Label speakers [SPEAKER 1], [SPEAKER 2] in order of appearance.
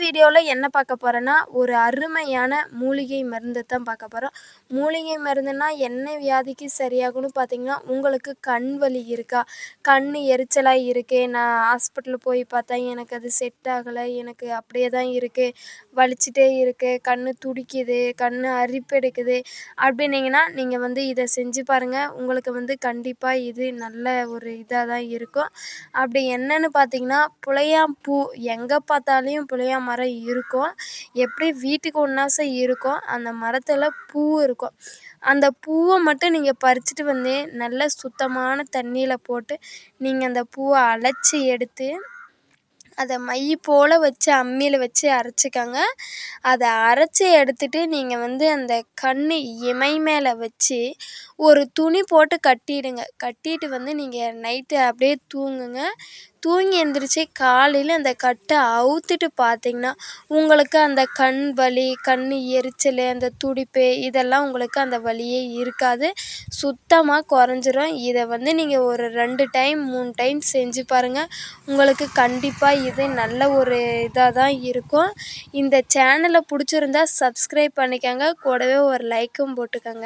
[SPEAKER 1] வீடியோவில் என்ன பார்க்க போகிறேன்னா, ஒரு அருமையான மூலிகை மருந்து தான் பார்க்க போகிறோம். மூலிகை மருந்துன்னா என்ன வியாதிக்கு சரியாகும்னு பார்த்தீங்கன்னா, உங்களுக்கு கண் வலி இருக்கா? கண் எரிச்சலாக இருக்கு, நான் ஹாஸ்பிட்டல் போய் பார்த்தேன், எனக்கு அது செட் ஆகலை, எனக்கு அப்படியே தான் இருக்குது, வலிச்சிட்டே இருக்குது, கண் துடிக்குது, கண் அரிப்பெடுக்குது அப்படின்னீங்கன்னா, நீங்கள் வந்து இதை செஞ்சு பாருங்கள். உங்களுக்கு வந்து கண்டிப்பாக இது நல்ல ஒரு இதாக தான் இருக்கும். அப்படி என்னன்னு பார்த்தீங்கன்னா, புளியாம் பூ எங்கே பார்த்தாலையும் புளியா மரம் இருக்கும். எப்படி வீட்டுக்கு ஒன்றாசம் இருக்கும். அந்த மரத்தில் பூ இருக்கும். அந்த பூவை மட்டும் நீங்கள் பறிச்சுட்டு வந்து நல்ல சுத்தமான தண்ணியில் போட்டு நீங்கள் அந்த பூவை அலசி எடுத்து அதை மை போல் வச்சு அம்மியில் வச்சு அரைச்சிக்கங்க. அதை அரைச்சி எடுத்துட்டு நீங்கள் வந்து அந்த கண் இமை மேலே வச்சு ஒரு துணி போட்டு கட்டிடுங்க. கட்டிட்டு வந்து நீங்கள் நைட்டு அப்படியே தூங்குங்க. தூங்கி எழுந்திரிச்சி காலையில் அந்த கட்டை அவுத்துட்டு பார்த்தீங்கன்னா, உங்களுக்கு அந்த கண் வலி, கண் எரிச்சல், அந்த துடிப்பு இதெல்லாம் உங்களுக்கு அந்த வலியே இருக்காது. சுத்தமாக குறைஞ்சிரும். இதை வந்து நீங்கள் ஒரு 2 டைம் 3 டைம் செஞ்சு பாருங்கள். உங்களுக்கு கண்டிப்பாக இது நல்ல ஒரு இதாக தான் இருக்கும். இந்த சேனலை பிடிச்சிருந்தா சப்ஸ்கிரைப் பண்ணிக்கோங்க. கூடவே ஒரு லைக்கும் போட்டுக்கோங்க.